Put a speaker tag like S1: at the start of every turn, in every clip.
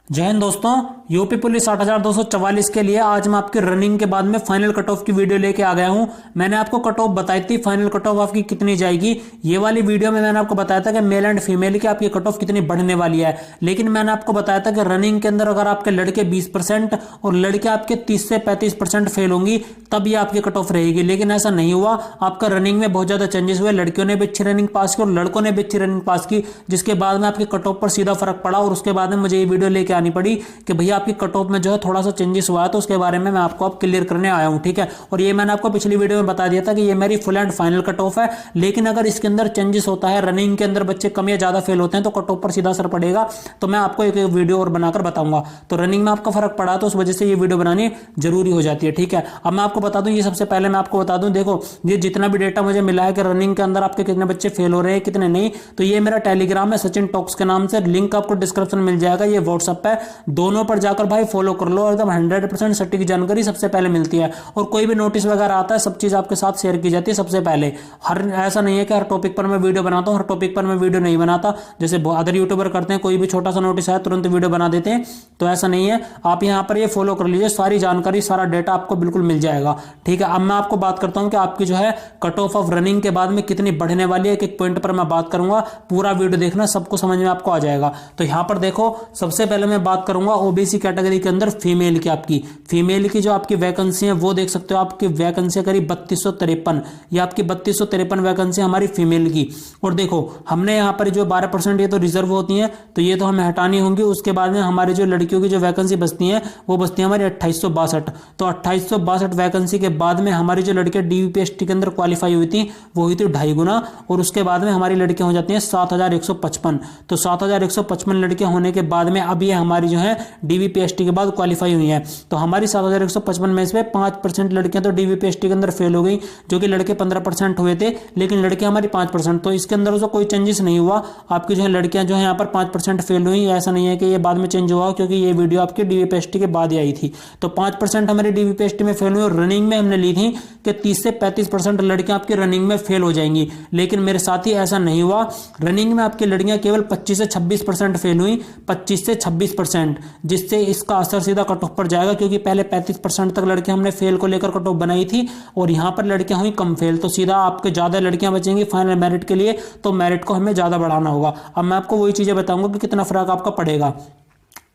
S1: जय हिंद दोस्तों। UP police 8244 के लिए आज मैं आपकी रनिंग के बाद में फाइनल कट ऑफ की वीडियो लेके आ गया हूं। मैंने आपको कट ऑफ बताई थी, फाइनल कट ऑफ आपकी कितनी जाएगी। ये वाली वीडियो में मैंने आपको बताया था कि मेल एंड फीमेल की आपकी कट ऑफ कितनी बढ़ने वाली है, लेकिन मैंने आपको बताया था कि रनिंग के अंदर अगर आपके लड़के 20% और लड़के आपके 30 से 35% फेल होंगी तब ये आपकी कट ऑफ रहेगी, लेकिन ऐसा नहीं हुआ। आपका रनिंग में बहुत ज्यादा चेंजेस हुए, लड़कियों ने भी अच्छी रनिंग पास की और लड़कों ने भी अच्छी रनिंग पास की, जिसके बाद में आपकी कट ऑफ पर सीधा फर्क पड़ा और उसके बाद में मुझे ये वीडियो लेके आनी पड़ी कि भैया आपकी कट ऑफ में जो है थोड़ा सा चेंजेस हुआ है, तो उसके बारे में मैं आपको अब क्लियर करने आया हूं। ठीक है, और ये मैंने आपको पिछली वीडियो में बता दिया था कि ये मेरी full and final cut off है, लेकिन अगर इसके अंदर चेंजेस होता है, रनिंग के अंदर बच्चे कम या ज्यादा फेल होते हैं तो कट ऑफ पर सीधा असर पड़ेगा। तो मैं आपको एक वीडियो और बनाकर बताऊंगा। तो रनिंग में आपका फर्क पड़ा तो उस वजह से ये वीडियो बनानी जरूरी हो जाती है। ठीक है, अब मैं आपको बता दूं, ये सबसे पहले मैं आपको बता दूं, देखो ये जितना भी डेटा मुझे मिला है कि रनिंग के अंदर आपके कितने बच्चे फेल हो रहे हैं कितने नहीं, तो ये मेरा टेलीग्राम है सचिन टॉक्स के नाम से, लिंक आपको डिस्क्रिप्शन मिल जाएगा। ये व्हाट्सएप है, दोनों पर जाकर भाई फॉलो कर लो, एकदम 100% सटीक जानकारी सबसे पहले मिलती है। और कोई भी नोटिस वगैरह आता है सब चीज आपके साथ शेयर की जाती है सबसे पहले। हर ऐसा नहीं है कि हर टॉपिक पर मैं वीडियो बनाता हूं, हर टॉपिक पर मैं वीडियो नहीं बनाता, जैसे अदर यूट्यूबर करते हैं, कोई भी छोटा सा नोटिस आया तुरंत वीडियो बना देते हैं, तो ऐसा नहीं है। आप यहां पर ये फॉलो कर लीजिए, सारी जानकारी सारा डेटा आपको बिल्कुल मिल जाएगा। ठीक है, अब मैं आपको बात करता हूं कि आपकी जो है कट ऑफ ऑफ रनिंग के बाद में कितनी बढ़ने वाली है। एक एक पॉइंट पर मैं बात करूंगा, पूरा वीडियो देखना, सबको समझ में आपको आ जाएगा। तो यहां पर देखो, सबसे पहले मैं बात करूंगा ओबीसी कैटेगरी के अंदर फीमेल की। आपकी फीमेल की जो आपकी वैकेंसी है वो देख सकते हो, आपकी वैकेंसी करीब 3253, ये आपकी 3253 वैकेंसी हमारी फीमेल की। और देखो हमने यहाँ पर जो 12% ये तो रिजर्व होती हैं, तो ये तो हमें हटानी होंगी। उसके बाद में हमारी जो लड़कियों की जो वैकेंसी बचती है वो बचती है हमारी 2862। तो 2862 वैकेंसी के बाद में हमारी जो लड़कियां डीवीपीएसटी के अंदर क्वालिफाई हुई थी वो हुई थी 2.5 गुना, और उसके बाद में हमारी लड़कियां हो जाती हैं 7155। तो 7155 लड़कियां होने के बाद में अब ये हमारी जो है डीवीपीएसटी के बाद क्वालिफाई हुई है। तो हमारी 7155 में से 5% लड़कियां तो डीवीपीएसटी के अंदर फेल हो गई, जो कि लड़के 15% हुए थे, लेकिन लड़कियां हमारी 5%। तो इसके अंदर तो कोई चेंजेस नहीं हुआ। आपकी जो है लड़कियां जो है यहाँ पर 5% फेल हुई, ऐसा नहीं है कि ये बाद में चेंज हुआ, क्योंकि ये वीडियो आपकी डीवीपीएसटी के बाद ही आई थी। तो 5% हमारी डीवीपीएसटी में फेल हुई, और रनिंग में हमने ली थी कि 30 से 35% लड़कियां आपकी रनिंग में फेल हो जाएंगी, लेकिन मेरे साथ ही ऐसा नहीं हुआ। रनिंग में आपकी लड़कियां केवल 25 से 26% फेल हुई, 25 से 26%, जिससे इसका असर सीधा कट ऑफ पर जाएगा, क्योंकि पहले 35% तक लड़कियां हमने फेल को लेकर कट ऑफ बनाई थी और यहां पर लड़कियां हुई कम फेल, तो सीधा आपके ज्यादा लड़कियां बचेंगी फाइनल मेरिट के लिए, तो मेरिट को हमें ज्यादा बढ़ाना होगा। अब मैं आपको वही चीजें बताऊंगा कि कितना फर्क आपका पड़ेगा।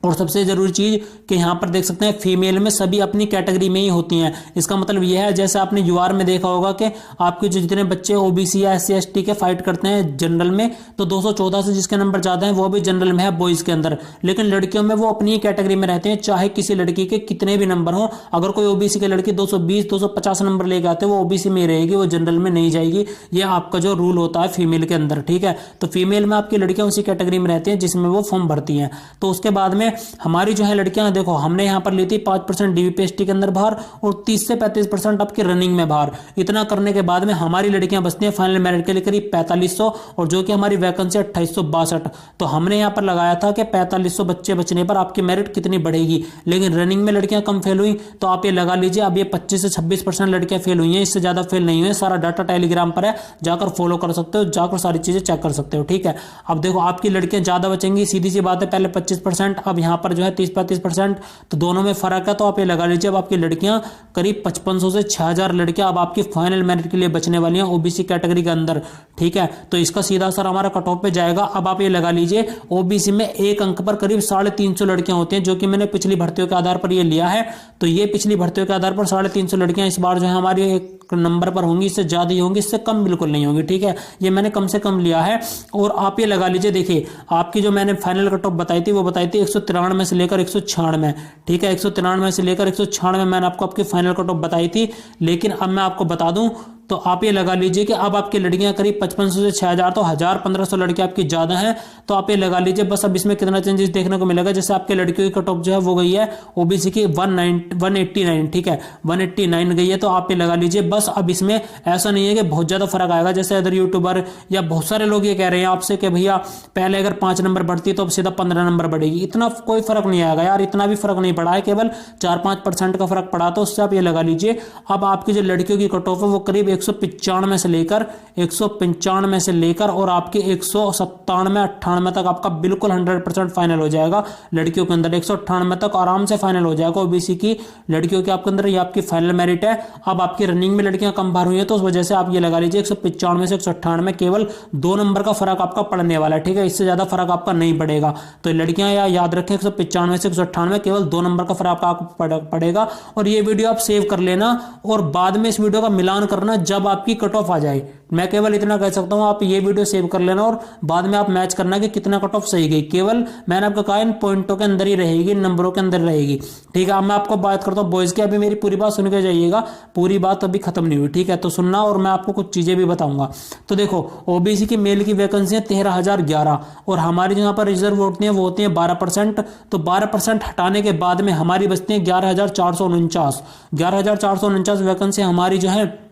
S1: और सबसे जरूरी चीज कि यहां पर देख सकते हैं फीमेल में सभी अपनी कैटेगरी में ही होती हैं। इसका मतलब यह है, जैसे आपने यूआर में देखा होगा कि आपके जो जितने बच्चे ओबीसी या एससी एसटी के फाइट करते हैं जनरल में, तो 214 से जिसके नंबर ज्यादा हैं वो भी जनरल में है बॉयज के अंदर, लेकिन लड़कियों में वो अपनी ही कैटेगरी में रहते हैं, चाहे किसी लड़की के कितने भी नंबर हो। अगर कोई ओबीसी की लड़की 220 250 नंबर लेके आते वो ओबीसी में ही रहेगी, वो जनरल में नहीं जाएगी। ये आपका जो रूल होता है फीमेल के अंदर। ठीक है, तो फीमेल में आपकी लड़कियां उसी कैटेगरी में रहती हैं जिसमें वो फॉर्म भरती हैं। तो उसके बाद में हमारी जो है लड़कियां, देखो हमने यहां पर ली थी 5% डीवीपीएसटी के अंदर बाहर और 30 से 35% आपकी रनिंग में बाहर। इतना करने के बाद में हमारी लड़कियां बचती हैं फाइनल मेरिट के लिए करीब 4500, और जो कि हमारी वैकेंसी 2862। तो हमने यहां पर लगाया था कि 4500 बच्चे बचने पर आपकी मेरिट कितनी बढ़ेगी, लेकिन रनिंग में लड़कियां कम फेल हुई, तो आप ये लगा लीजिए अब ये 25 से 26% लड़कियां फेल हुई हैं, इससे ज्यादा फेल नहीं हुई। सारा डाटा टेलीग्राम पर है, जाकर फॉलो कर सकते हो, जाकर सारी चीजें चेक कर सकते हो। ठीक है, अब देखो आपकी लड़कियां ज्यादा बचेंगी, सीधी सी बात है, पहले 25%, अब यहां पर जो है 30-35%, तो दोनों में फर्क है। तो आप ये लगा लीजिए अब आपकी लड़कियां करीब 5500 से 6000 लड़कियां अब आपकी फाइनल मेरिट के लिए बचने वाली हैं ओबीसी कैटेगरी के अंदर। ठीक है, तो इसका सीधा असर हमारा कट ऑफ पे जाएगा। अब आप ये लगा लीजिए ओबीसी में एक अंक पर करीब 350 लड़कियां होती हैं, जो कि मैंने पिछली भर्तियों के आधार पर ये लिया है। तो ये पिछली भर्तियों के आधार पर 350 लड़कियां इस बार जो है हमारी एक नंबर पर होंगी, इससे ज्यादा ही होंगी, इससे कम बिल्कुल नहीं होंगी। ठीक है, ये मैंने कम से कम लिया है। और आप ये लगा लीजिए, देखिए आपकी जो मैंने फाइनल कट ऑफ बताई थी वो बताई थी 193 से लेकर 196। ठीक है, 193 से लेकर 196 मैंने आपको आपकी फाइनल कट ऑफ बताई थी, लेकिन अब मैं आपको बता दूं तो आप ये लगा लीजिए कि अब आपकी लड़कियां करीब 5500 से 6000, तो 1500 लड़कियां आपकी ज्यादा हैं। तो आप ये लगा लीजिए बस अब इसमें कितना चेंजेस देखने को मिलेगा। जैसे आपके लड़कियों की कट ऑफ जो है वो गई है ओबीसी की 189। ठीक है, 189 गई है, तो आप ये लगा लीजिए बस अब इसमें ऐसा नहीं है कि बहुत ज्यादा फर्क आएगा। जैसे अदर यूट्यूबर या बहुत सारे लोग ये कह रहे हैं आपसे कि भैया पहले अगर 5 नंबर बढ़ती तो अब सीधा 15 नंबर बढ़ेगी, इतना कोई फर्क नहीं आएगा यार, इतना भी फर्क नहीं पड़ा है, केवल 4-5% का फर्क पड़ा। तो उससे आप ये लगा लीजिए अब आपकी जो लड़कियों की कट ऑफ है वो करीब 195 से लेकर और आपके 197 98 तक आपका बिल्कुल 100% फाइनल हो जाएगा। लड़कियों के अंदर 198 तक आराम से फाइनल हो जाएगा। ओबीसी की लड़कियों के आपके अंदर ये आपकी फाइनल मेरिट है। अब आपकी रनिंग में लड़कियां कम बाहर हुई है तो उस वजह से आप ये लगा लीजिए 195 से 198 केवल 2 नंबर का फर्क आपका पड़ने वाला है, ठीक है। इससे ज्यादा फर्क आपका नहीं पड़ेगा। तो लड़कियां याद रखें 195 से 198 केवल 2 नंबर का फर्क आपको पड़ेगा। और ये वीडियो आप सेव कर लेना और बाद में इस वीडियो का मिलान करना जब आपकी कट ऑफ आ जाए। मैं केवल इतना कह सकता हूं, आप ये वीडियो सेव कर लेना और बाद में आप मैच करना कि कितना कट ऑफ सही गई। केवल मैंने आपको कहा इन पॉइंटों के अंदर ही रहेगी, नंबरों के अंदर रहेगी, ठीक है। अब मैं आपको बात करता हूं बॉयज की। अभी मेरी पूरी बात सुन के जाइएगा, पूरी बात अभी खत्म नहीं हुई, ठीक है। तो सुनना और मैं आपको कुछ चीजें भी बताऊंगा। तो देखो ओबीसी की मेल की वैकेंसी है 13,011 और हमारी जो यहाँ पर रिजर्व होती है वो होती है 12%। तो 12% हटाने के बाद में हमारी बचती है 11,449 वैकेंसी हमारी जो है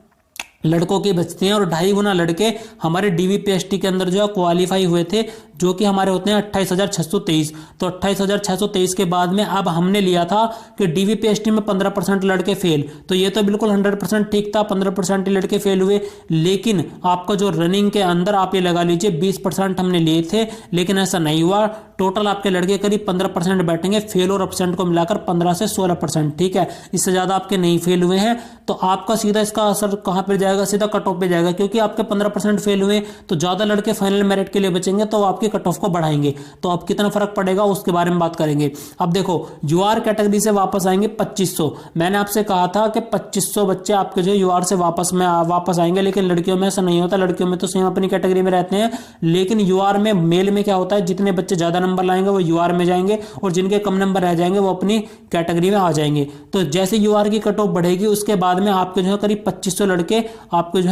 S1: लड़कों की बचती हैं और 2.5 गुना लड़के हमारे डीवीपीएसटी के अंदर जो है क्वालिफाई हुए थे, जो कि हमारे होते हैं 28,623। तो 28,623 के बाद में अब हमने लिया था कि डीवीपीएसटी में 15% लड़के फेल। तो ये तो बिल्कुल 100% ठीक था, 15% लड़के फेल हुए। लेकिन आपका जो रनिंग के अंदर आप ये लगा लीजिए 20% हमने लिए थे, लेकिन ऐसा नहीं हुआ। टोटल आपके लड़के करीब 15% बैठेंगे, फेल और एब्सेंट को मिलाकर 15 से 16%, ठीक है। इससे ज्यादा आपके नहीं फेल हुए हैं। तो आपका सीधा इसका असर कहां पर जाएगा, सीधा कट ऑफ पे जाएगा, क्योंकि आपके 15% फेल हुए तो ज्यादा लड़के फाइनल मेरिट के लिए बचेंगे तो आपकी कट ऑफ को बढ़ाएंगे। तो अब कितना फर्क पड़ेगा उसके बारे में बात करेंगे। अब देखो यूआर कैटेगरी से वापस आएंगे 2500। मैंने आपसे कहा था कि 2500 बच्चे आपके जो यूआर से वापस आएंगे, लेकिन लड़कियों में ऐसा नहीं होता। लड़कियों में तो सेम अपनी कैटेगरी में रहते हैं, लेकिन यूआर में मेल में क्या होता है, जितने बच्चे ज्यादा नंबर लाएंगे वो यूआर में जाएंगे और जिनके कम नंबर रह जाएंगे वो अपनी कैटेगरी में आ जाएंगे। तो जैसे यूआर की कट ऑफ बढ़ेगी उसके बाद में आपके जो है करीब 2500 लड़के आपके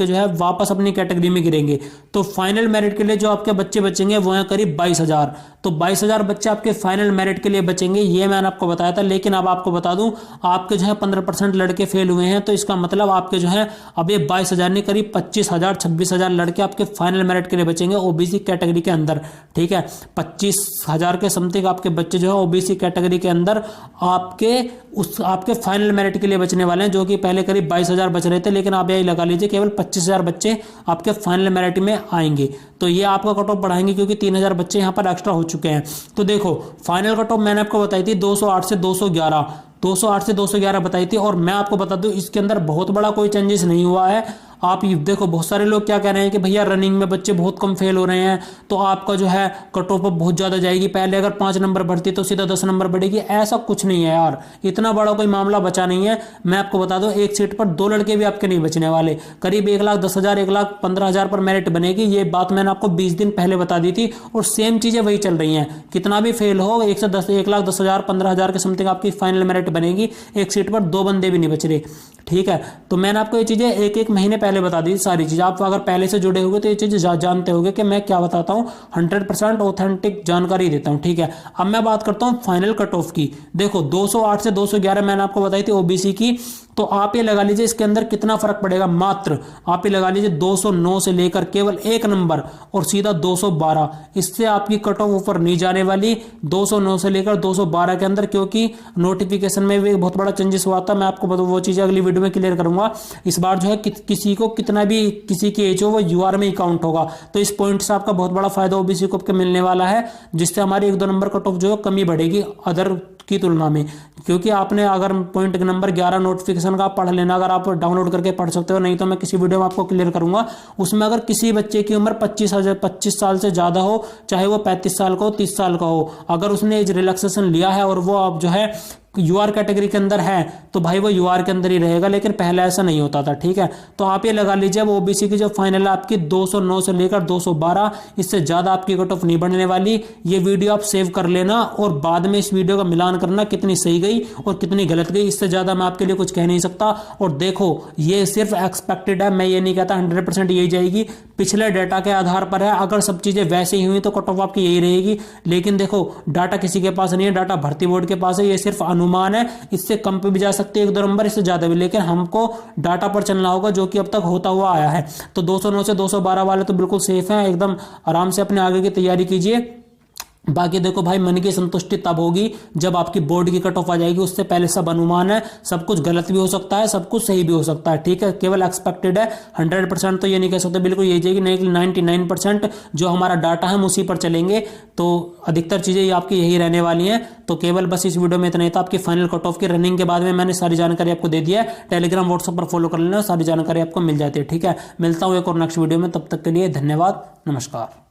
S1: जो है वापस अपनी कैटेगरी में गिरेंगे। तो फाइनल मेरिट के लिए जो आपके बच्चे बचेंगे वो हैं करीब 22,000। तो 22,000 बच्चे आपके फाइनल मेरिट के लिए बचेंगे, ये मैंने आपको बताया था। लेकिन अब आपको बता दूं आपके जो है 15% लड़के फेल हुए हैं, तो इसका मतलब आपके जो है अब ये 22,000 नहीं करीब 25,000 26,000 लड़के आपके फाइनल मेरिट के लिए बचेंगे ओबीसी कैटेगरी के अंदर, ठीक है। 25,000 के समथिंग आपके बच्चे जो है ओबीसी कैटेगरी के अंदर आपके फाइनल मेरिट के लिए बचने वाले हैं, जो कि पहले करीब 22,000 बच रहे थे, लेकिन आप यही लगा लीजिए केवल 25,000 बच्चे आपके फाइनल मेरिट में आएंगे। तो ये आपका कट ऑफ बढ़ाएंगे क्योंकि 3,000 बच्चे यहाँ पर एक्स्ट्रा हो चुके हैं। तो देखो फाइनल कट ऑफ मैंने आपको बताई थी 208 से 211 बताई थी। और मैं आपको बता दूं इसके अंदर बहुत बड़ा कोई चेंजेस नहीं हुआ है। आप ये देखो बहुत सारे लोग क्या कह रहे हैं कि भैया रनिंग में बच्चे बहुत कम फेल हो रहे हैं तो आपका जो है कट ऑफ बहुत ज्यादा जाएगी, पहले अगर 5 नंबर बढ़ती तो सीधा 10 नंबर बढ़ेगी। ऐसा कुछ नहीं है यार, इतना बड़ा कोई मामला बचा नहीं है। मैं आपको बता दूं एक सीट पर 2 लड़के भी आपके नहीं बचने वाले, करीब 1,10,000 1,15,000 पर मेरिट बनेगी। ये बात मैंने आपको 20 दिन पहले बता दी थी और सेम चीजें वही चल रही हैं। कितना भी फेल हो 1,10,000 15,000 के समथिंग आपकी फाइनल मेरिट बनेगी। एक सीट पर 2 बंदे भी नहीं बच रहे, ठीक है। तो मैंने आपको ये चीजें एक महीने पहले बता दी सारी चीज। आप अगर पहले से जुड़े होंगे तो ये चीज जानते होंगे कि मैं क्या बताता हूं, 100% ऑथेंटिक जानकारी देता हूं, ठीक है। अब मैं बात करता हूं फाइनल कट ऑफ की। देखो 208 से 211 मैंने आपको बताई थी ओबीसी की। तो आप ये लगा लीजिए इसके अंदर कितना फर्क पड़ेगा, मात्र आप ये लगा लीजिए 209 से लेकर केवल 1 नंबर और सीधा 212। इससे आपकी कट ऑफ ऊपर नहीं जाने वाली 209 से लेकर 212 के अंदर, क्योंकि नोटिफिकेशन में भी बहुत बड़ा चेंजेस हुआ था। मैं आपको वो चीजें अगली वीडियो में क्लियर करूंगा। इस बार जो है किसी को कितना भी किसी की एज हो वो यूआर में ही काउंट होगा। तो इस पॉइंट से आपका बहुत बड़ा फायदा ओबीसी को मिलने वाला है, जिससे हमारी 1-2 नंबर कट ऑफ जो है कमी बढ़ेगी अदर की तुलना में। क्योंकि आपने अगर पॉइंट नंबर 11 नोटिफिकेशन का पढ़ लेना, अगर आप डाउनलोड करके पढ़ सकते हो, नहीं तो मैं किसी वीडियो में आपको क्लियर करूंगा। उसमें अगर किसी बच्चे की उम्र 25 साल से ज्यादा हो, चाहे वो 35 साल का हो 30 साल का हो, अगर उसने एज रिलैक्सेशन लिया है और वो अब जो है यूआर कैटेगरी के अंदर है तो भाई वो यूआर के अंदर ही रहेगा। लेकिन पहले ऐसा नहीं होता था, ठीक है। तो आप ये लगा लीजिए अब ओबीसी की जो फाइनल है आपकी 209 से लेकर 212, इससे ज्यादा आपकी कट ऑफ नहीं बढ़ने वाली। ये वीडियो आप सेव कर लेना और बाद में इस वीडियो का मिलान करना कितनी सही गई और कितनी गलत गई। इससे ज्यादा मैं आपके लिए कुछ कह नहीं सकता। और देखो ये सिर्फ एक्सपेक्टेड है, मैं ये नहीं कहता 100% यही जाएगी, पिछले डाटा के आधार पर है। अगर सब चीजें वैसे ही हुई तो कट ऑफ आपकी यही रहेगी। लेकिन देखो डाटा किसी के पास नहीं है, डाटा भर्ती बोर्ड के पास है। ये सिर्फ अनुमान है, इससे कम पे भी जा सकते हैं 1-2 नंबर, इससे ज्यादा भी, लेकिन हमको डाटा पर चलना होगा जो कि अब तक होता हुआ आया है। तो 209 से 212 वाले तो बिल्कुल सेफ हैं, एकदम आराम से अपने आगे की तैयारी कीजिए। बाकी देखो भाई, मन की संतुष्टि तब होगी जब आपकी बोर्ड की कट ऑफ आ जाएगी। उससे पहले सब अनुमान है, सब कुछ गलत भी हो सकता है, सब कुछ सही भी हो सकता है, ठीक है। केवल एक्सपेक्टेड है, 100% तो ये नहीं कह सकते बिल्कुल यही जाएगी, नहीं, 99% जो हमारा डाटा है हम उसी पर चलेंगे। तो अधिकतर चीजें ये आपकी यही रहने वाली हैं। तो केवल बस इस वीडियो में इतना ही था। आपकी फाइनल कट ऑफ की रनिंग के बाद में मैंने सारी जानकारी आपको दे दिया है। टेलीग्राम व्हाट्सएप पर फॉलो कर लेना, सारी जानकारी आपको मिल जाती है, ठीक है। मिलता हूँ एक और नेक्स्ट वीडियो में, तब तक के लिए धन्यवाद, नमस्कार।